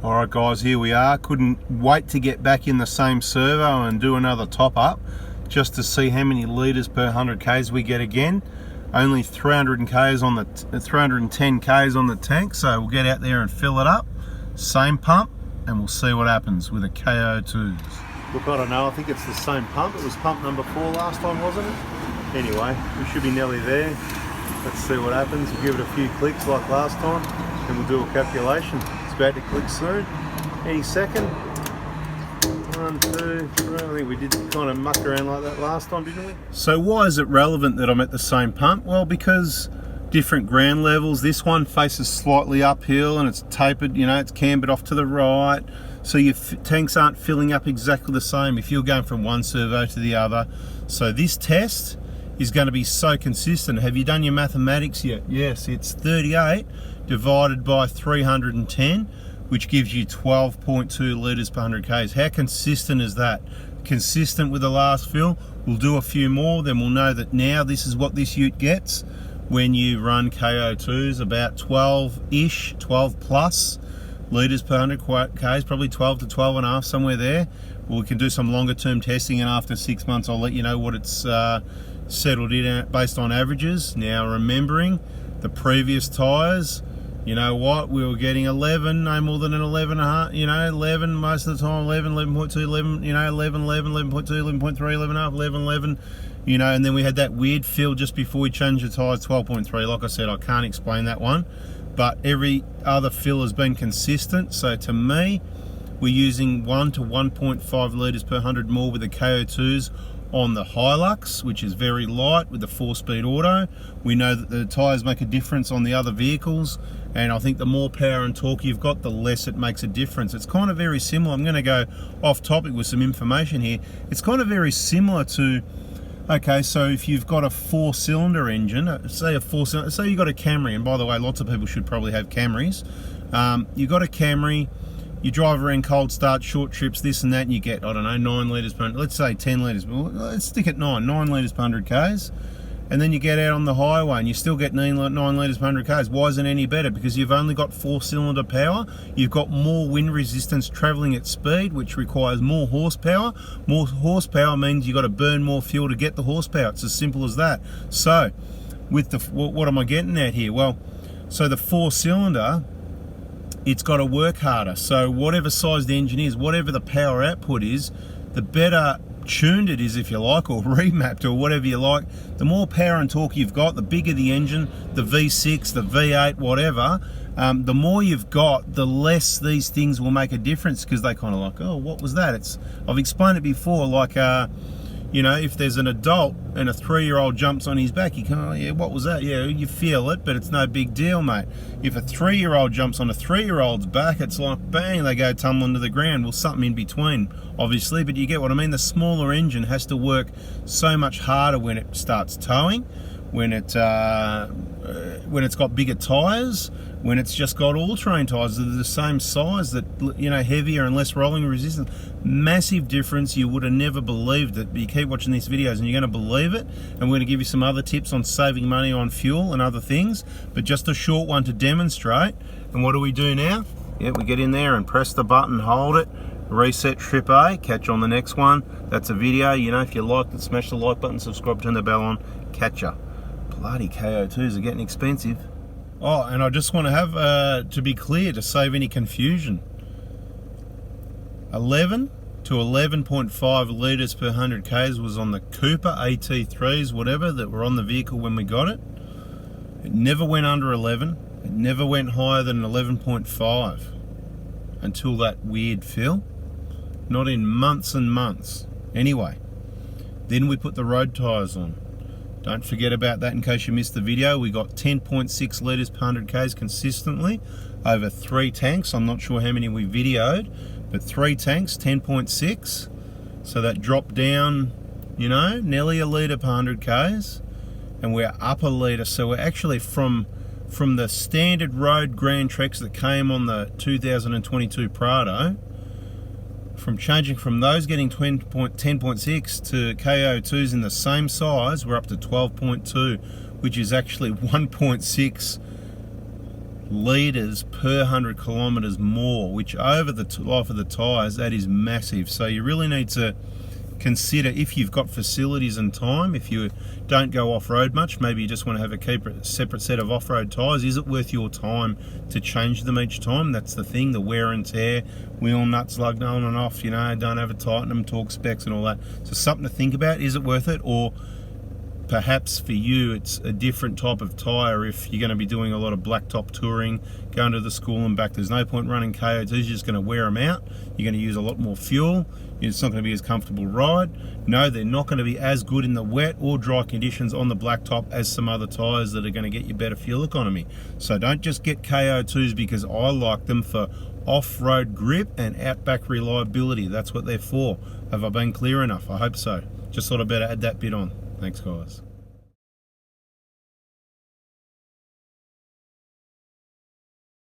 Alright guys, here we are. Couldn't wait to get back in the same servo and do another top up just to see how many litres per 100 k's we get again. Only 300 k's on the 310 k's on the tank, so we'll get out there and fill it up. Same pump, and we'll see what happens with the KO2s. Look, I don't know, I think it's the same pump. It was pump number 4 last time, wasn't it? Anyway, we should be nearly there. Let's see what happens. We'll give it a few clicks like last time, and we'll do a calculation. It's about to click soon, any second. 1, 2, 3. I think we did kind of muck around like that last time, didn't we? So why is it relevant that I'm at the same pump? Well, because different ground levels. This one faces slightly uphill and it's tapered, you know, it's cambered off to the right. So your tanks aren't filling up exactly the same if you're going from one servo to the other. So this test is going to be so consistent. Have you done your mathematics yet? Yes, it's 38 divided by 310, which gives you 12.2 litres per 100 k's. How consistent is that? Consistent with the last fill. We'll do a few more, then we'll know that now this is what this ute gets when you run KO2s, about 12-ish, 12 plus litres per 100 k's, probably 12 to 12 and a half, somewhere there. We can do some longer term testing, and after 6 months I'll let you know what it's settled in at based on averages. Now, remembering the previous tyres, you know what, we were getting 11, no more than an 11 and a half, you know, 11 most of the time, 11, 11.2, 11, you know, 11, 11, 11.2, 11.3, 11 and a half, 11, 11, you know, and then we had that weird fill just before we changed the tyres, 12.3. Like I said, I can't explain that one, but every other fill has been consistent. So to me, we're using 1 to 1.5 litres per 100 more with the KO2s on the Hilux, which is very light with the 4-speed auto. We know that the tyres make a difference on the other vehicles, and I think the more power and torque you've got, the less it makes a difference. It's kind of very similar. I'm going to go off topic with some information here. It's kind of very similar to, okay, so if you've got a 4-cylinder engine, say a 4-cylinder, say you've got a Camry, and by the way, lots of people should probably have Camrys. You've got a Camry, you drive around cold start, short trips, this and that, and you get, I don't know, 9 litres per 100, let's say 10 litres, well, let's stick at 9 litres per 100 k's. And then you get out on the highway and you still get 9 litres per 100 k's. Why isn't it any better? Because you've only got 4-cylinder power. You've got more wind resistance travelling at speed, which requires more horsepower. More horsepower means you've got to burn more fuel to get the horsepower. It's as simple as that. So, with the, what am I getting at here? Well, so the 4-cylinder, it's got to work harder. So whatever size the engine is, whatever the power output is, the better tuned it is, if you like, or remapped, or whatever you like. The more power and torque you've got, the bigger the engine, the V6, the V8, whatever, the more you've got, the less these things will make a difference, because they kind of like, oh, what was that? I've explained it before, like, you know, if there's an adult and a 3-year-old jumps on his back, you can, oh yeah, what was that? Yeah, you feel it, but it's no big deal, mate. If a 3-year-old jumps on a 3-year-old's back, it's like, bang, they go tumbling to the ground. Well, something in between, obviously, but you get what I mean. The smaller engine has to work so much harder when it starts towing, when it's got bigger tyres, when it's just got all-terrain tyres that are the same size, that, you know, heavier and less rolling resistance. Massive difference. You would have never believed it, but you keep watching these videos and you're going to believe it. And we're going to give you some other tips on saving money on fuel and other things, but just a short one to demonstrate. And what do we do now? Yeah, we get in there and press the button, hold it, reset trip A, catch on the next one. That's a video. You know, if you liked it, smash the like button, subscribe, turn the bell on, catch ya. Bloody KO2s are getting expensive. Oh, and I just want to have, to be clear, to save any confusion, 11 to 11.5 litres per 100 k's was on the Cooper AT3s, whatever, that were on the vehicle when we got it. It never went under 11. It never went higher than 11.5 until that weird fill. Not in months and months. Anyway, then we put the road tyres on. Don't forget about that in case you missed the video. We got 10.6 litres per 100 k's consistently over 3 tanks. I'm not sure how many we videoed, but 3 tanks, 10.6. So that dropped down, you know, nearly a litre per 100 k's, and we're up a litre. So we're actually from the standard road grandtreks that came on the 2022 Prado, from changing from those getting 10.6 to KO2s in the same size, we're up to 12.2, which is actually 1.6 litres per 100 kilometres more, which over the life of the tyres, that is massive. So you really need to consider, if you've got facilities and time, if you don't go off-road much, maybe you just want to have a separate set of off-road tyres, is it worth your time to change them each time? That's the thing, the wear and tear, wheel nuts lugged on and off, you know, don't have a tighten them, torque specs and all that. So something to think about, is it worth it? Or perhaps for you it's a different type of tyre. If you're going to be doing a lot of blacktop touring, going to the school and back, there's no point running KO2s, you're just going to wear them out, you're going to use a lot more fuel, it's not going to be as comfortable ride. No, they're not going to be as good in the wet or dry conditions on the blacktop as some other tyres that are going to get you better fuel economy. So don't just get KO2s because I like them for off-road grip and outback reliability. That's what they're for. Have I been clear enough? I hope so. Just thought I'd better add that bit on. Thanks, guys.